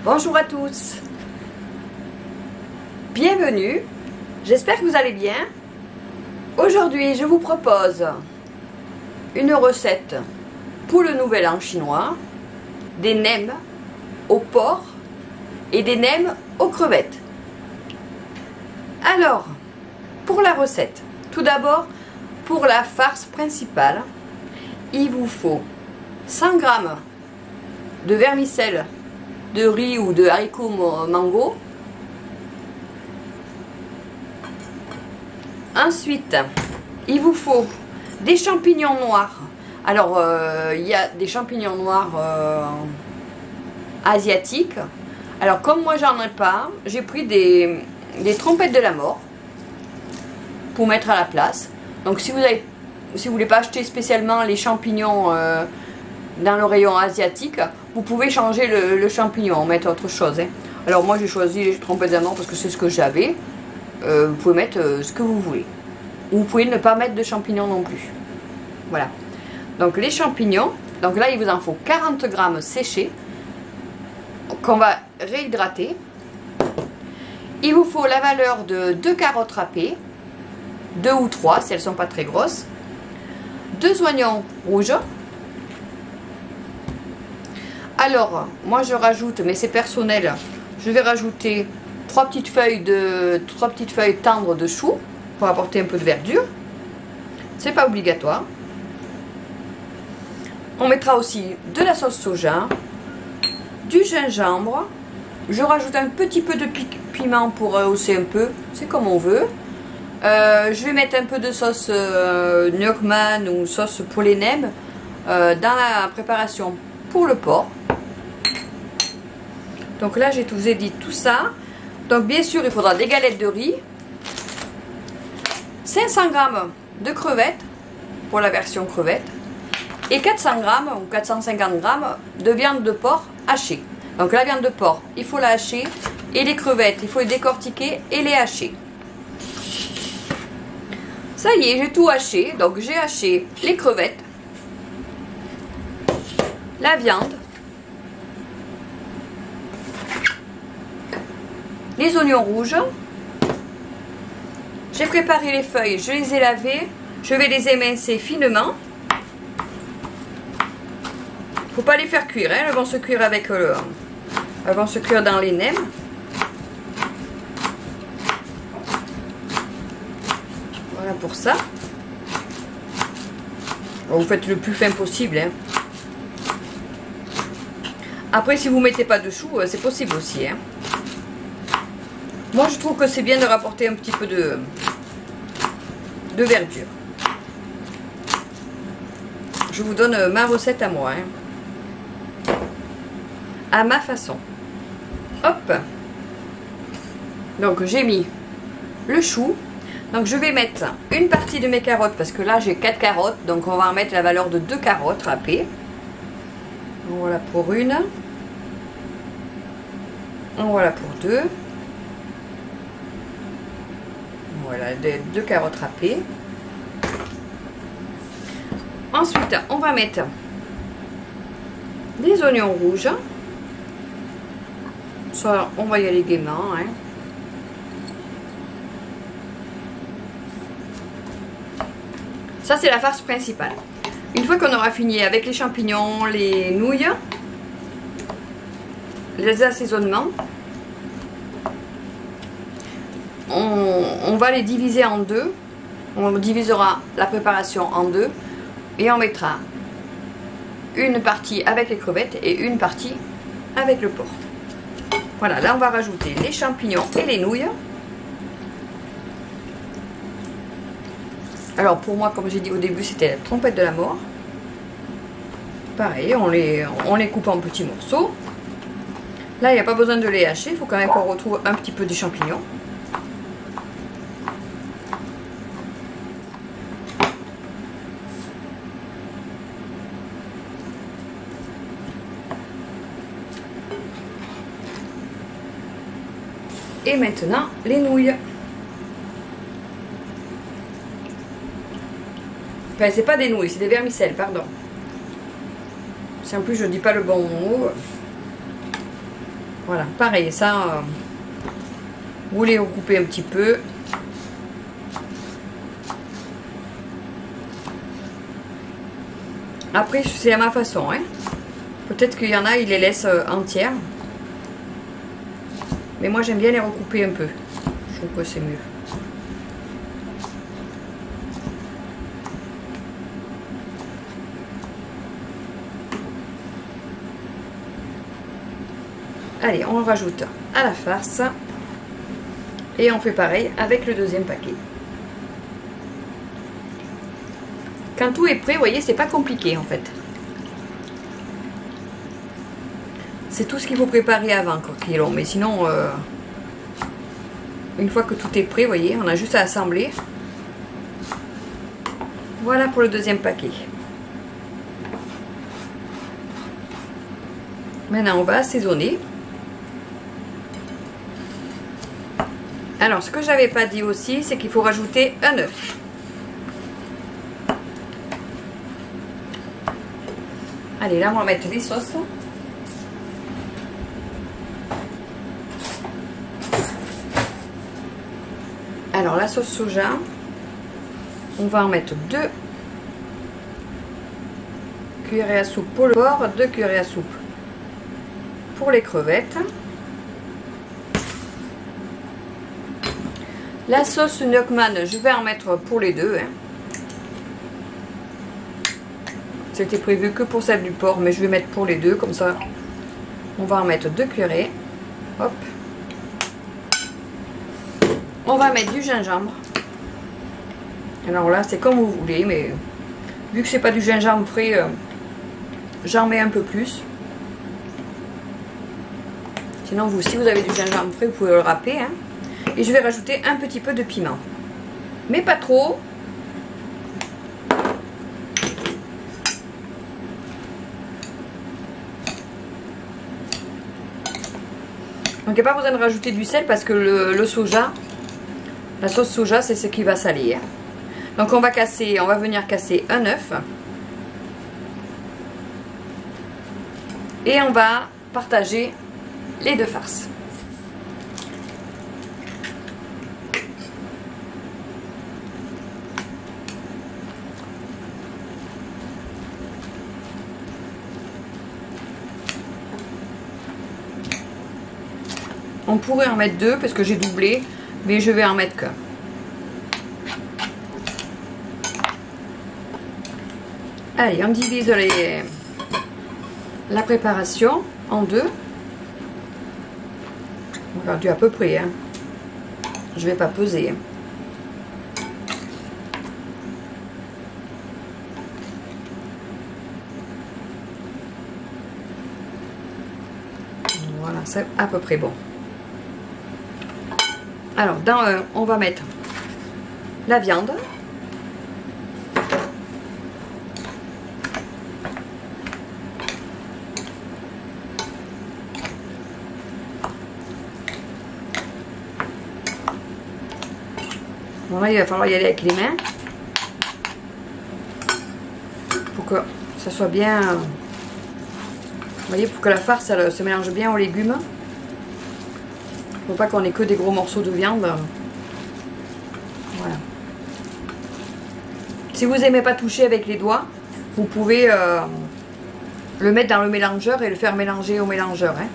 Bonjour à tous, bienvenue, j'espère que vous allez bien. Aujourd'hui je vous propose une recette pour le nouvel an chinois, des nems au porc et des nems aux crevettes. Alors, pour la recette, tout d'abord, pour la farce principale, il vous faut 100 g de vermicelle de riz ou de haricots mango. Ensuite, il vous faut des champignons noirs. Alors, il y a des champignons noirs asiatiques. Alors, comme moi j'en ai pas, j'ai pris des trompettes de la mort pour mettre à la place. Donc, si vous voulez pas acheter spécialement les champignons dans le rayon asiatique, vous pouvez changer le champignon, mettre autre chose. Hein. Alors moi j'ai choisi les trompettes de la mort parce que c'est ce que j'avais. Vous pouvez mettre ce que vous voulez. Ou vous pouvez ne pas mettre de champignons non plus. Voilà. Donc les champignons, donc là il vous en faut 40 g séchés qu'on va réhydrater. Il vous faut la valeur de 2 carottes râpées, 2 ou 3 si elles ne sont pas très grosses, 2 oignons rouges. Alors, moi je rajoute, mais c'est personnel, je vais rajouter 3 petites feuilles tendres de chou pour apporter un peu de verdure. C'est pas obligatoire. On mettra aussi de la sauce soja, du gingembre. Je rajoute un petit peu de piment pour rehausser un peu, c'est comme on veut. Je vais mettre un peu de sauce Nyockman ou sauce pour les nems dans la préparation pour le porc. Donc là, je vous ai dit tout ça. Donc bien sûr, il faudra des galettes de riz, 500 g de crevettes pour la version crevette et 400 g ou 450 g de viande de porc hachée. Donc la viande de porc, il faut la hacher et les crevettes, il faut les décortiquer et les hacher. Ça y est, j'ai tout haché. Donc j'ai haché les crevettes, la viande, les oignons rouges. J'ai préparé les feuilles, je les ai lavées, je vais les émincer finement. Faut pas les faire cuire, hein, elles vont se cuire avec elles vont se cuire dans les nems. Voilà pour ça. Vous faites le plus fin possible. Hein. Après, si vous mettez pas de chou, c'est possible aussi. Hein. Moi, je trouve que c'est bien de rapporter un petit peu de verdure. Je vous donne ma recette à moi. Hein. À ma façon. Hop. Donc, j'ai mis le chou. Donc, je vais mettre une partie de mes carottes parce que là, j'ai 4 carottes. Donc, on va en mettre la valeur de 2 carottes râpées. Voilà pour une. Voilà pour 2. Voilà, 2 carottes râpées. Ensuite, on va mettre des oignons rouges. Ça, on va y aller gaiement. Hein. Ça, c'est la farce principale. Une fois qu'on aura fini avec les champignons, les nouilles, les assaisonnements, on va les diviser en deux. On divisera la préparation en deux et on mettra une partie avec les crevettes et une partie avec le porc. Voilà, là on va rajouter les champignons et les nouilles. Alors pour moi, comme j'ai dit au début, c'était la trompette de la mort. Pareil, on les coupe en petits morceaux. Là, il n'y a pas besoin de les hacher, il faut quand même qu'on retrouve un petit peu des champignons. Et maintenant, les nouilles. Enfin, c'est pas des nouilles, c'est des vermicelles, pardon. Si en plus je dis pas le bon mot. Voilà, pareil, ça, vous les recoupez un petit peu. Après, c'est à ma façon, hein. Peut-être qu'il y en a, ils les laissent entières. Mais moi, j'aime bien les recouper un peu. Je trouve que c'est mieux. Allez, on le rajoute à la farce. Et on fait pareil avec le deuxième paquet. Quand tout est prêt, vous voyez, c'est pas compliqué en fait. C'est tout ce qu'il faut préparer avant qui est long. Mais sinon, une fois que tout est prêt, vous voyez, on a juste à assembler. Voilà pour le deuxième paquet. Maintenant, on va assaisonner. Alors, ce que j'avais pas dit aussi, c'est qu'il faut rajouter un œuf. Allez, là, on va mettre les sauces. Alors, la sauce soja, on va en mettre 2 cuillerées à soupe pour le porc, 2 cuillerées à soupe pour les crevettes. La sauce Nyockman, je vais en mettre pour les deux. Hein. C'était prévu que pour celle du porc, mais je vais mettre pour les deux, comme ça. On va en mettre 2 cuillerées. Hop. On va mettre du gingembre. Alors là, c'est comme vous voulez, mais vu que c'est pas du gingembre frais, j'en mets un peu plus. Sinon, vous, si vous avez du gingembre frais, vous pouvez le râper. Hein. Et je vais rajouter un petit peu de piment. Mais pas trop. Donc, il n'y a pas besoin de rajouter du sel parce que le soja, la sauce soja, c'est ce qui va salir. Donc, on va venir casser un œuf. Et on va partager les deux farces. On pourrait en mettre 2 parce que j'ai doublé, mais je vais en mettre qu'un. Allez, on divise la préparation en 2. On va faire à peu près. Hein. Je vais pas peser. Hein. Voilà, c'est à peu près bon. Alors, on va mettre la viande. Bon, là, il va falloir y aller avec les mains pour que ça soit bien. Vous voyez, pour que la farce elle, se mélange bien aux légumes. Faut pas qu'on ait que des gros morceaux de viande. Voilà. Si vous n'aimez pas toucher avec les doigts, vous pouvez le mettre dans le mélangeur et le faire mélanger au mélangeur. Hein.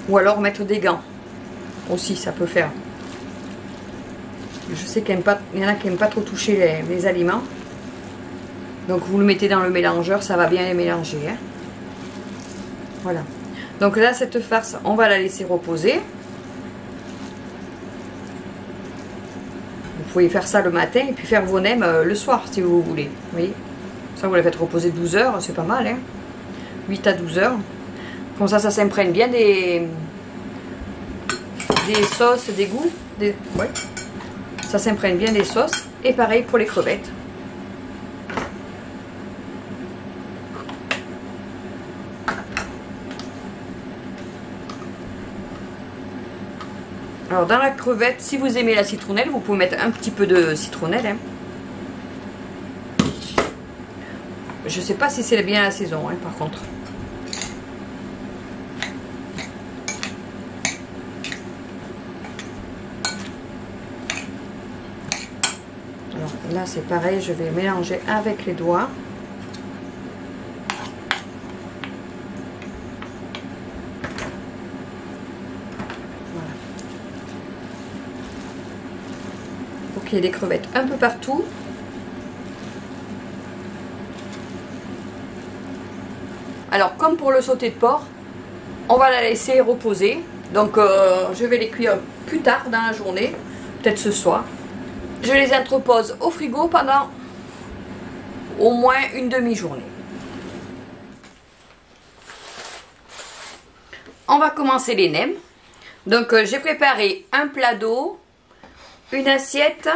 Ou alors mettre des gants. Aussi, ça peut faire. Je sais qu'il y en a qui n'aiment pas trop toucher les aliments. Donc vous le mettez dans le mélangeur, ça va bien les mélanger. Hein. Voilà. Donc là, cette farce, on va la laisser reposer. Vous pouvez faire ça le matin et puis faire vos nems le soir si vous voulez. Vous voyez, ça vous la faites reposer 12 heures, c'est pas mal. Hein, 8 à 12 heures. Comme ça s'imprègne bien des sauces, des goûts. Ouais. Ça s'imprègne bien des sauces. Et pareil pour les crevettes. Alors dans la crevette, si vous aimez la citronnelle, vous pouvez mettre un petit peu de citronnelle. Hein. Je sais pas si c'est bien la saison, hein, par contre. Là c'est pareil, je vais mélanger avec les doigts. Voilà. Pour qu'il y ait des crevettes un peu partout. Alors comme pour le sauté de porc, on va la laisser reposer. Donc je vais les cuire plus tard dans la journée, peut-être ce soir. Je les entrepose au frigo pendant au moins une demi-journée. On va commencer les nems. Donc j'ai préparé un plat d'eau, une assiette,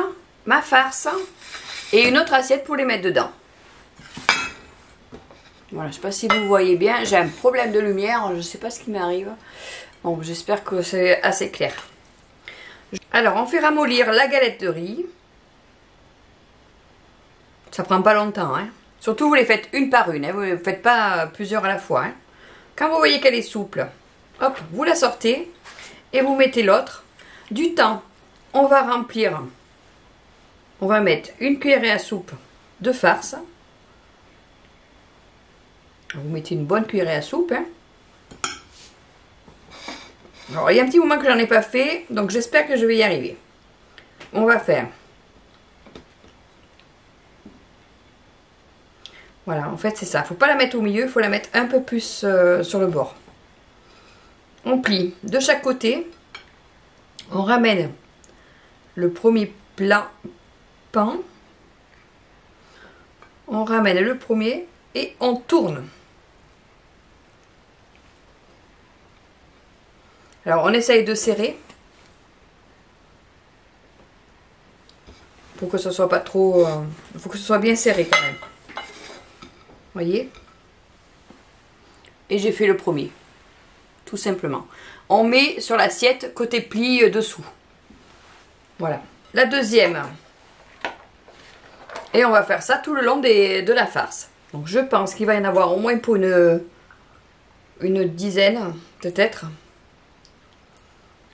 ma farce et une autre assiette pour les mettre dedans. Voilà, je ne sais pas si vous voyez bien, j'ai un problème de lumière, je ne sais pas ce qui m'arrive. Bon, j'espère que c'est assez clair. Alors, on fait ramollir la galette de riz. Ça prend pas longtemps, hein. Surtout, vous les faites une par une, hein. Vous ne faites pas plusieurs à la fois, hein. Quand vous voyez qu'elle est souple, hop, vous la sortez et vous mettez l'autre. Du temps, on va remplir, on va mettre une cuillerée à soupe de farce. Vous mettez une bonne cuillerée à soupe, hein. Alors, il y a un petit moment que j'en ai pas fait, donc j'espère que je vais y arriver. On va faire. Voilà, en fait, c'est ça. Il ne faut pas la mettre au milieu, il faut la mettre un peu plus sur le bord. On plie de chaque côté. On ramène le premier plat pan. On ramène le premier et on tourne. Alors, on essaye de serrer pour que ce soit pas trop... il faut que ce soit bien serré quand même. Voyez? Et j'ai fait le premier. Tout simplement. On met sur l'assiette côté pli dessous. Voilà. La deuxième. Et on va faire ça tout le long de la farce. Donc, je pense qu'il va y en avoir au moins pour une dizaine, peut-être.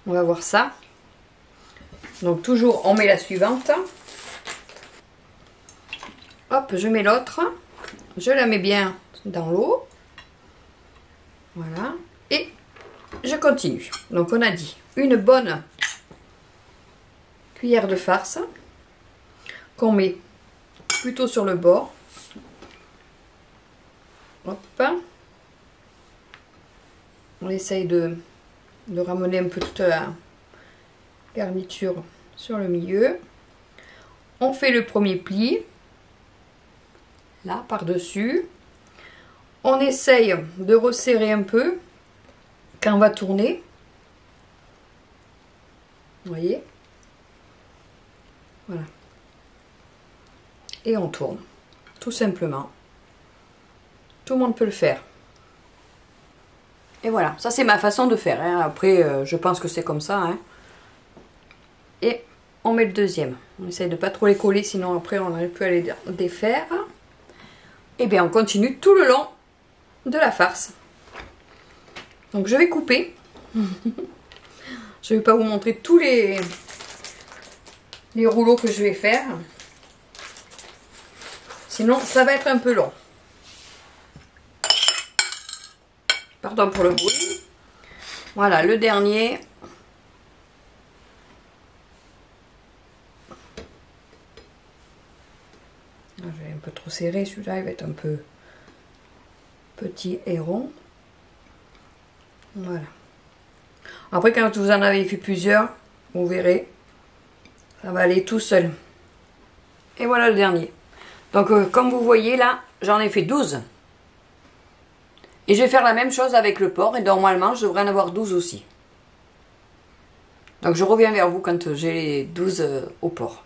On va voir ça. Donc toujours on met la suivante. Hop, je mets l'autre. Je la mets bien dans l'eau. Voilà. Et je continue. Donc on a dit une bonne cuillère de farce qu'on met plutôt sur le bord. Hop. On essaye de ramener un peu toute la garniture sur le milieu. On fait le premier pli, là, par-dessus. On essaye de resserrer un peu quand on va tourner. Vous voyez? Voilà. Et on tourne, tout simplement. Tout le monde peut le faire. Et voilà, ça c'est ma façon de faire, hein. Après, je pense que c'est comme ça, hein. Et on met le deuxième. On essaye de pas trop les coller, sinon après on n'arrive plus à les défaire. Et bien on continue tout le long de la farce. Donc je vais couper. Je ne vais pas vous montrer tous les rouleaux que je vais faire. Sinon ça va être un peu long. Pardon pour le bruit. Voilà, le dernier. Je vais un peu trop serré, celui-là, il va être un peu petit et rond. Voilà. Après, quand vous en avez fait plusieurs, vous verrez, ça va aller tout seul. Et voilà le dernier. Donc, comme vous voyez là, j'en ai fait 12. Et je vais faire la même chose avec le porc. Et normalement, je devrais en avoir 12 aussi. Donc, je reviens vers vous quand j'ai les 12 au porc.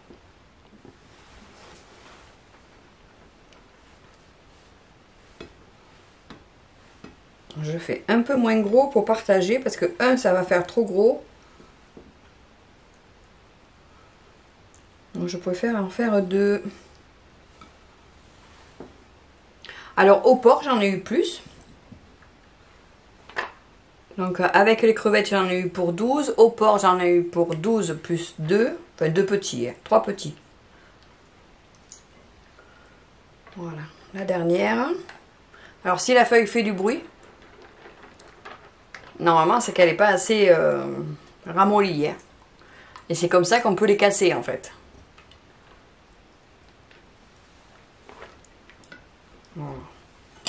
Je fais un peu moins gros pour partager. Parce que ça va faire trop gros. Donc, je préfère en faire 2. Alors, au porc, j'en ai eu plus. Donc avec les crevettes j'en ai eu pour 12, au porc j'en ai eu pour 12 plus 2, enfin 2 petits, 3 petits. Voilà, la dernière. Alors si la feuille fait du bruit, normalement c'est qu'elle n'est pas assez ramollie. Hein. Et c'est comme ça qu'on peut les casser en fait. Voilà.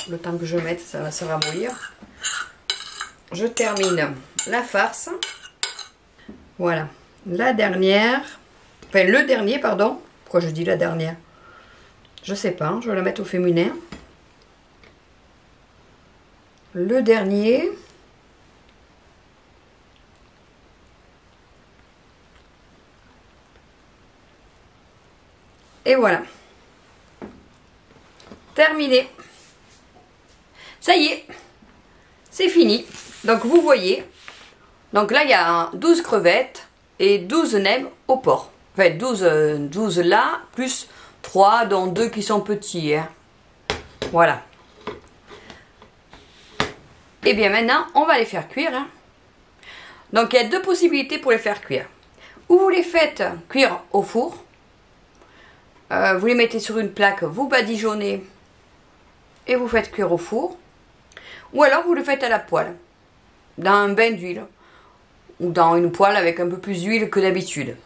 Le temps que je mette, ça va se ramollir. Je termine la farce. Voilà, la dernière. Enfin, le dernier, pardon. Pourquoi je dis la dernière? Je sais pas, je vais la mettre au féminin. Le dernier. Et voilà. Terminé. Ça y est. C'est fini. Donc vous voyez. Donc là il y a 12 crevettes et 12 nems au porc. Enfin 12 là, plus 3 dont 2 qui sont petits. Hein. Voilà. Et bien maintenant, on va les faire cuire. Hein. Donc il y a deux possibilités pour les faire cuire. Ou vous les faites cuire au four. Vous les mettez sur une plaque, vous badigeonnez et vous faites cuire au four. Ou alors vous le faites à la poêle, dans un bain d'huile. Ou dans une poêle avec un peu plus d'huile que d'habitude.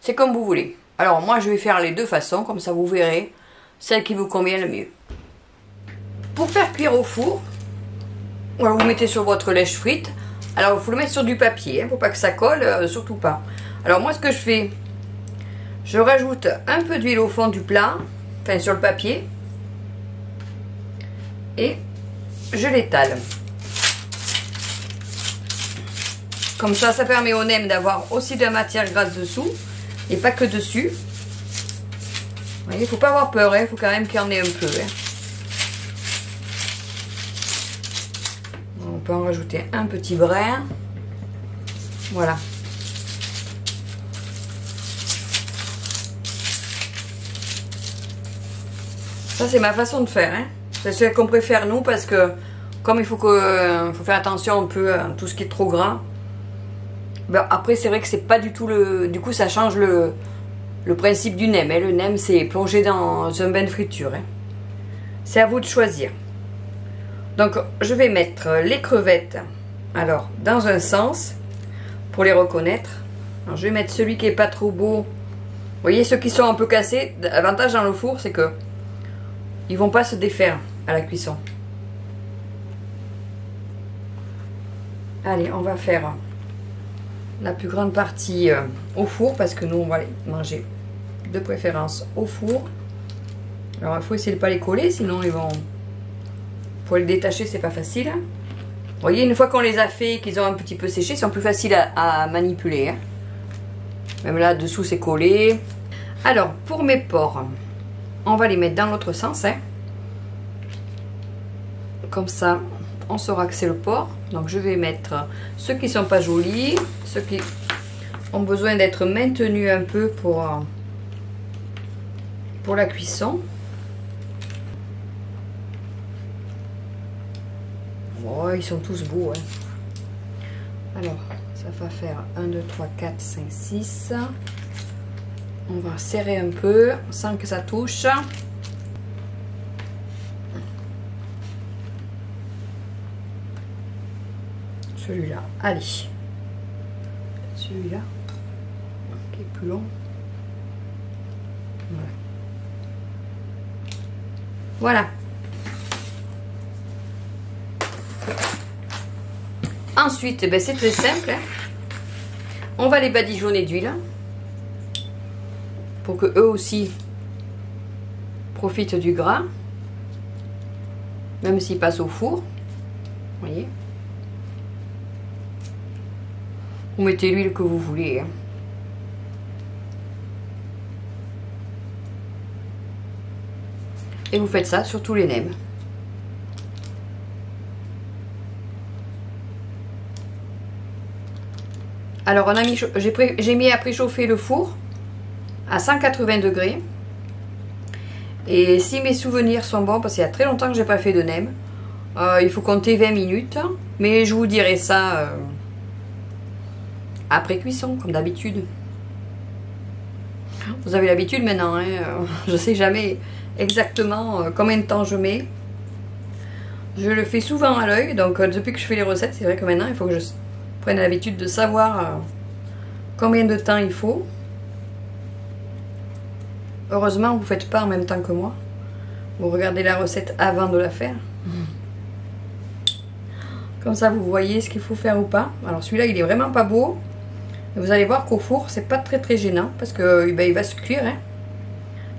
C'est comme vous voulez. Alors moi je vais faire les deux façons, comme ça vous verrez celle qui vous convient le mieux. Pour faire cuire au four, vous mettez sur votre lèche frite. Alors il faut le mettre sur du papier, hein, pour pas que ça colle, surtout pas. Alors moi ce que je fais, je rajoute un peu d'huile au fond du plat, enfin sur le papier, et je l'étale. Comme ça, ça permet au nem d'avoir aussi de la matière grasse dessous et pas que dessus. Vous voyez, il ne faut pas avoir peur, il faut quand même qu'il y en ait un peu. Hein. On peut en rajouter un petit brin. Voilà. Ça, c'est ma façon de faire. Hein. C'est celle qu'on préfère nous parce que comme il faut faire attention un peu à tout ce qui est trop gras. Ben, après c'est vrai que c'est pas du tout le... Du coup ça change le principe du nem. Hein. Le nem c'est plongé dans un bain de friture. Hein. C'est à vous de choisir. Donc je vais mettre les crevettes alors dans un sens pour les reconnaître. Alors, je vais mettre celui qui est pas trop beau. Vous voyez ceux qui sont un peu cassés. L'avantage dans le four c'est que ils vont pas se défaire à la cuisson. Allez, on va faire la plus grande partie au four parce que nous on va les manger de préférence au four. Alors il faut essayer de ne pas les coller, sinon ils vont... Pour les détacher c'est pas facile. Vous voyez, une fois qu'on les a fait, qu'ils ont un petit peu séché, ils sont plus faciles à manipuler. Hein. Même là dessous c'est collé. Alors pour mes porcs, on va les mettre dans l'autre sens. Hein. Comme ça on saura que c'est le porc. Donc je vais mettre ceux qui sont pas jolis, ceux qui ont besoin d'être maintenus un peu pour la cuisson. Oh, ils sont tous beaux. Hein. Alors ça va faire 1, 2, 3, 4, 5, 6. On va serrer un peu sans que ça touche. Celui-là, allez. Celui-là, qui est plus long. Voilà. Ensuite, ben, c'est très simple. Hein. On va les badigeonner d'huile pour que eux aussi profitent du gras, même s'ils passent au four. Vous voyez. Vous mettez l'huile que vous voulez. Hein. Et vous faites ça sur tous les nems. Alors on a mis, j'ai mis à préchauffer le four à 180 degrés. Et si mes souvenirs sont bons, parce qu'il y a très longtemps que j'ai pas fait de nem, il faut compter 20 minutes. Mais je vous dirai ça après cuisson, comme d'habitude. Vous avez l'habitude maintenant, hein. Je sais jamais exactement combien de temps je mets. Je le fais souvent à l'œil, donc depuis que je fais les recettes, c'est vrai que maintenant il faut que je prenne l'habitude de savoir combien de temps il faut. Heureusement, vous ne faites pas en même temps que moi. Vous regardez la recette avant de la faire. Comme ça, vous voyez ce qu'il faut faire ou pas. Alors celui-là, il est vraiment pas beau. Vous allez voir qu'au four, c'est pas très gênant parce que il va se cuire. Hein.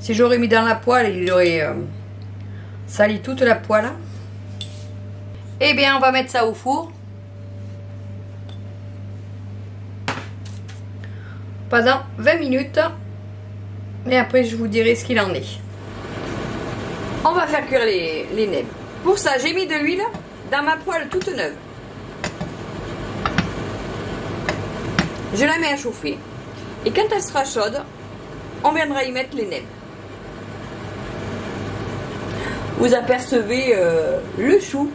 Si j'aurais mis dans la poêle, il aurait sali toute la poêle. Eh bien, on va mettre ça au four. Pendant 20 minutes. Et après, je vous dirai ce qu'il en est. On va faire cuire les nems. Pour ça, j'ai mis de l'huile dans ma poêle toute neuve. Je la mets à chauffer. Et quand elle sera chaude, on viendra y mettre les nems. Vous apercevez le chou.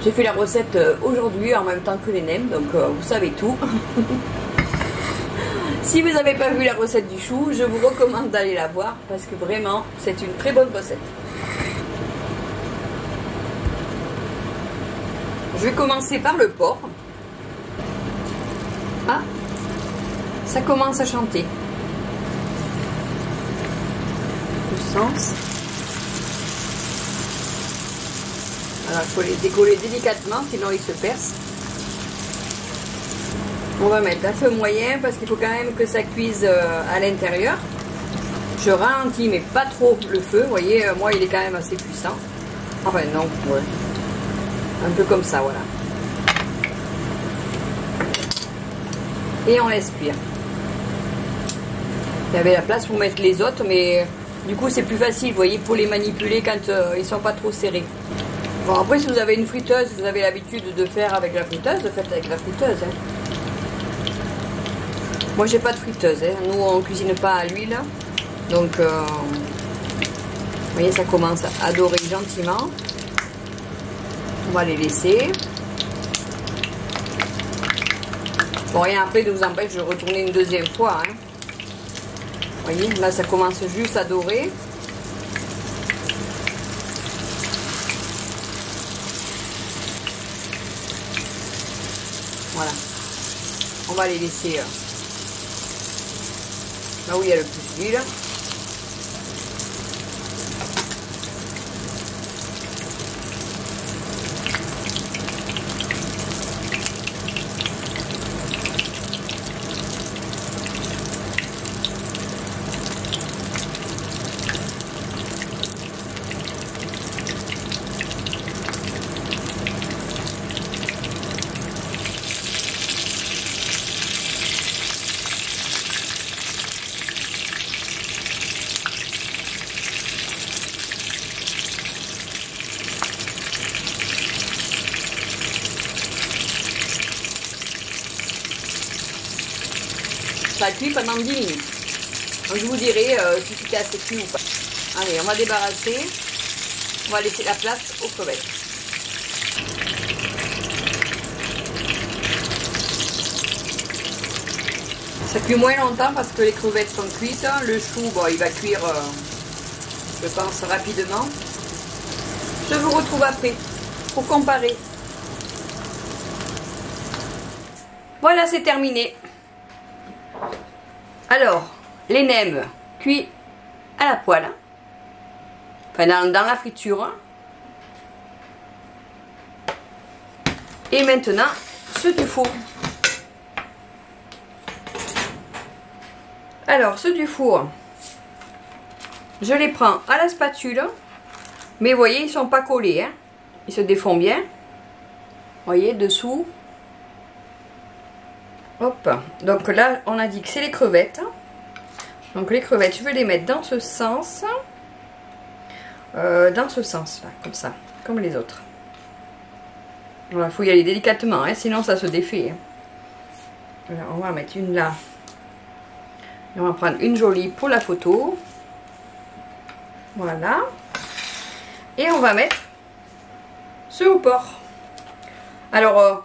J'ai fait la recette aujourd'hui en même temps que les nems, donc vous savez tout. Si vous n'avez pas vu la recette du chou, je vous recommande d'aller la voir parce que vraiment, c'est une très bonne recette. Je vais commencer par le porc. Ah, ça commence à chanter. Le sens. Alors, il faut les décoller délicatement, sinon ils se percent. On va mettre à feu moyen parce qu'il faut quand même que ça cuise à l'intérieur. Je ralentis mais pas trop le feu. Vous voyez, moi il est quand même assez puissant. Enfin non, ouais. Un peu comme ça, voilà. Et on laisse cuire. Il y avait la place pour mettre les autres, mais du coup c'est plus facile, vous voyez, pour les manipuler quand ils sont pas trop serrés. Bon, après si vous avez une friteuse, vous avez l'habitude de faire avec la friteuse, faites avec la friteuse. Hein. Moi j'ai pas de friteuse, hein. Nous on cuisine pas à l'huile, donc vous voyez ça commence à dorer gentiment. On va les laisser. Bon, rien après de vous empêcher de retourner une deuxième fois. Hein. Vous voyez, là ça commence juste à dorer. Voilà. On va les laisser là où il y a le plus d'huile. Ça cuit pendant 10 minutes. Donc je vous dirai si c'était assez cuit ou pas. Allez, on va débarrasser. On va laisser la place aux crevettes. Ça cuit moins longtemps parce que les crevettes sont cuites. Le chou, bon, il va cuire, je pense, rapidement. Je vous retrouve après pour comparer. Voilà, c'est terminé. Alors, les nems cuits à la poêle, enfin dans la friture. Et maintenant, ceux du four. Alors, ceux du four, je les prends à la spatule, mais vous voyez, ils ne sont pas collés, hein. Ils se défont bien. Vous voyez, dessous. Hop, donc là on a dit que c'est les crevettes. Donc les crevettes, je vais les mettre dans ce sens. Dans ce sens là, comme ça, comme les autres. Voilà, il faut y aller délicatement, hein, sinon ça se défait. Hein. Voilà, on va en mettre une là. Et on va prendre une jolie pour la photo. Voilà. Et on va mettre ceux au porc. Alors,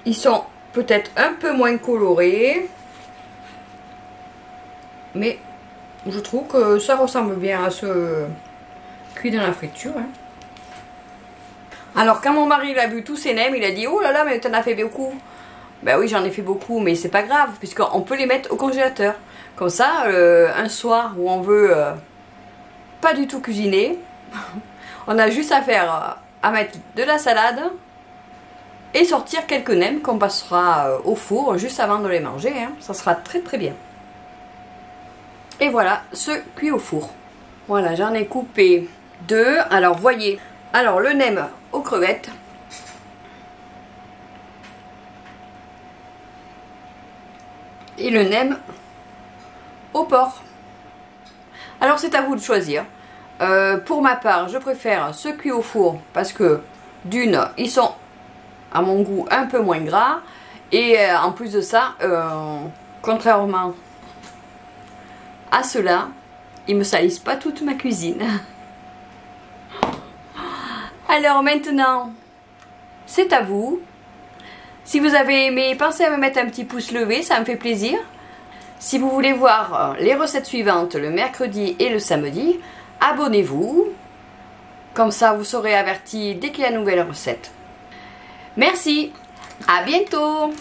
ils sont peut-être un peu moins colorés. Mais je trouve que ça ressemble bien à ce cuit dans la friture. Hein. Alors quand mon mari l'a vu tous ces nems, il a dit oh là là mais t'en as fait beaucoup. Ben oui j'en ai fait beaucoup mais c'est pas grave puisqu'on peut les mettre au congélateur. Comme ça un soir où on veut pas du tout cuisiner, on a juste à faire à mettre de la salade et sortir quelques nems qu'on passera au four juste avant de les manger. Hein. Ça sera très très bien. Et voilà ce cuit au four. Voilà j'en ai coupé 2. Alors voyez. Alors le nem aux crevettes. Et le nem au porc. Alors c'est à vous de choisir. Pour ma part, je préfère ce cuit au four parce que d'une, ils sont à mon goût un peu moins gras et en plus de ça, contrairement à ceux-là, ils me salissent pas toute ma cuisine. Alors maintenant, c'est à vous. Si vous avez aimé, pensez à me mettre un petit pouce levé, ça me fait plaisir. Si vous voulez voir les recettes suivantes le mercredi et le samedi, abonnez-vous. Comme ça, vous serez avertis dès qu'il y a une nouvelle recette. Merci, à bientôt.